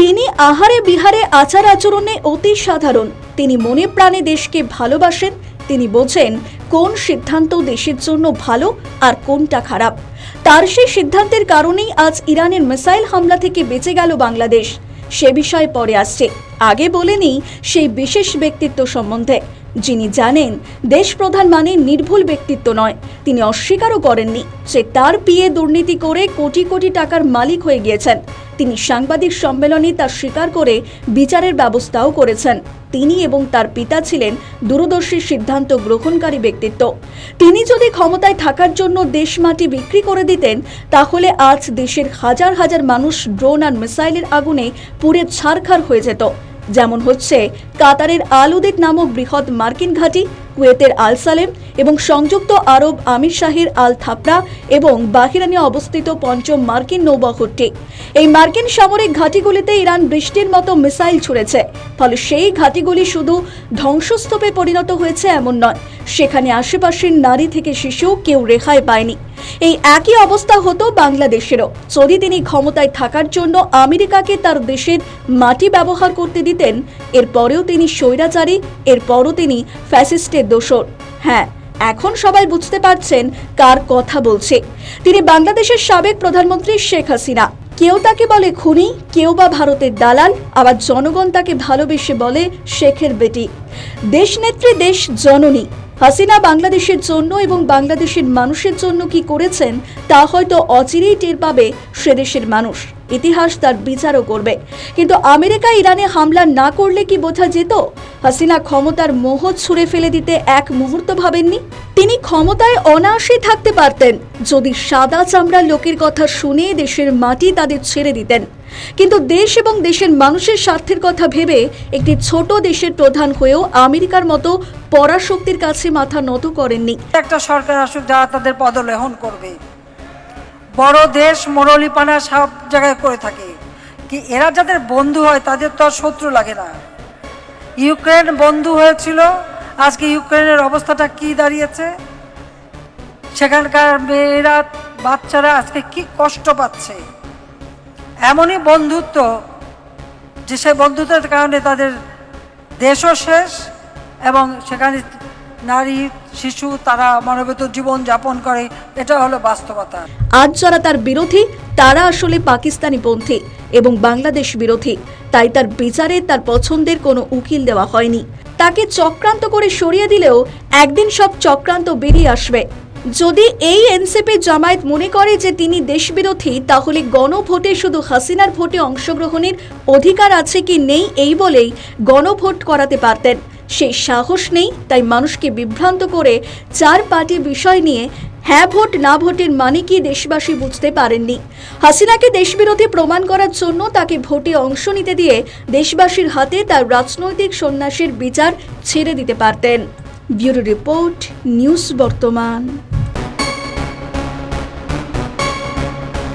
তিনি আহারে বিহারে আচার আচরণে অতি সাধারণ। তিনি মনে প্রাণে দেশকে ভালোবাসেন। তিনি বোঝেন কোন সিদ্ধান্ত দেশের জন্য ভালো আর কোনটা খারাপ। তার সেই সিদ্ধান্তের কারণেই আজ ইরানের মিসাইল হামলা থেকে বেঁচে গেল বাংলাদেশ। সে বিষয়ে পরে আসছে, আগে বলে নিই সেই বিশেষ ব্যক্তিত্ব সম্বন্ধে, যিনি জানেন দেশ প্রধান মানে নির্ভুল ব্যক্তিত্ব নয়। তিনি অস্বীকারও করেননি যে তার পিএ দুর্নীতি করে কোটি কোটি টাকার মালিক হয়ে গিয়েছেন। তিনি সাংবাদিক সম্মেলনে তা স্বীকার করে বিচারের ব্যবস্থাও করেছেন। তিনি এবং তার পিতা ছিলেন দূরদর্শী সিদ্ধান্ত গ্রহণকারী ব্যক্তিত্ব। তিনি যদি ক্ষমতায় থাকার জন্য দেশ মাটি বিক্রি করে দিতেন, তাহলে আজ দেশের হাজার হাজার মানুষ ড্রোন আর মিসাইলের আগুনে পুড়ে ছারখার হয়ে যেত। যেমন হচ্ছে কাতারের আল উদেদ নামক বৃহৎ মার্কিন ঘাঁটি, কুয়েতের আল সালেম এবং সংযুক্ত আরব আমিরশাহীর আল থাপরা এবং বাহরাইনে অবস্থিত পঞ্চম মার্কিন নৌবহরটি। এই মার্কিন সামরিক ঘাঁটিগুলিতে ইরান বৃষ্টির মতো মিসাইল ছুড়েছে। ফলে সেই ঘাঁটিগুলি শুধু ধ্বংসস্তূপে পরিণত হয়েছে এমন নয়, সেখানে আশেপাশের নারী থেকে শিশু কেউ রেহাই পায়নি। এই একই অবস্থা হতো বাংলাদেশেরও যদি তিনি ক্ষমতায় থাকার জন্য আমেরিকাকে তার দেশের মাটি ব্যবহার করতে দিতেন। এরপরেও তিনি স্বৈরাচারী, এরপরও তিনি ফ্যাসিস্টের দোসর। হ্যাঁ, এখন সবাই বুঝতে পারছেন কার কথা বলছে। তিনি বাংলাদেশের সাবেক প্রধানমন্ত্রী শেখ হাসিনা। কেউ তাকে বলে খুনি, কেউ বা ভারতের দালাল, আবার জনগণ তাকে ভালোবেসে বলে শেখের বেটি। দেশনেত্রী, দেশ জননী হাসিনা বাংলাদেশের জন্য এবং বাংলাদেশের মানুষের জন্য কি করেছেন তা হয়তো অচিরেই টের পাবে সে দেশের মানুষ। ইতিহাস তার বিচারও করবে। কিন্তু আমেরিকা ইরানে হামলা না করলে কি বোঝা যেত হাসিনা ক্ষমতার মোহ ছুঁড়ে ফেলে দিতে এক মুহূর্ত ভাবেননি? তিনি ক্ষমতায় অনায়াসে থাকতে পারতেন যদি সাদা চামড়ার লোকের কথা শুনে দেশের মাটি তাদের ছেড়ে দিতেন। কিন্তু দেশ এবং দেশের মানুষের স্বার্থের কথা ভেবে একটি ছোট দেশের প্রধান হয়েও আমেরিকার মতো পরাশক্তির কাছে মাথা নত করেননি। একটা সরকার আসুক যারা তাদের পদলেহন করবে। বড় দেশ মোরলিপানা সব জায়গায় করে থাকে, কি এরা যাদের বন্ধু হয় তাদের তো আর শত্রু লাগে না। ইউক্রেন বন্ধু হয়েছিল, আজকে ইউক্রেনের অবস্থাটা কি দাঁড়িয়েছে, সেখানকার মেয়েরা বাচ্চারা আজকে কি কষ্ট পাচ্ছে। এমনই বন্ধুত্ব যে সেই বন্ধুত্বের কারণে তাদের দেশও শেষ এবং সেখানে নারী শিশু তারা মানবেতর জীবন যাপন করে। এটা হলো বাস্তবতা। আজ যারা তার বিরোধী তারা আসলে পাকিস্তানি পন্থী এবং বাংলাদেশ বিরোধী। তাই তার বিচারে তার পছন্দের কোনো উকিল দেওয়া হয়নি। তাকে চক্রান্ত করে সরিয়ে দিলেও একদিন সব চক্রান্ত বেরিয়ে আসবে। যদি এই এনসিপি জামায়াত মনে করে যে তিনি দেশবিরোধী, তাহলে গণভোটে শুধু হাসিনার ভোটে অংশগ্রহণের অধিকার আছে কি নেই এই বলেই গণভোট করাতে পারতেন। সেই সাহস নেই, তাই মানুষকে বিভ্রান্ত করে চার পার্টি বিষয় নিয়ে হ্যাঁ ভোট না ভোটের মানে কি দেশবাসী বুঝতে পারেননি। হাসিনাকে দেশবিরোধী প্রমাণ করার জন্য তাকে ভোটে অংশ নিতে দিয়ে দেশবাসীর হাতে তার রাজনৈতিক সন্ন্যাসের বিচার ছেড়ে দিতে পারতেন। ব্যুরো রিপোর্ট, নিউজ বর্তমান।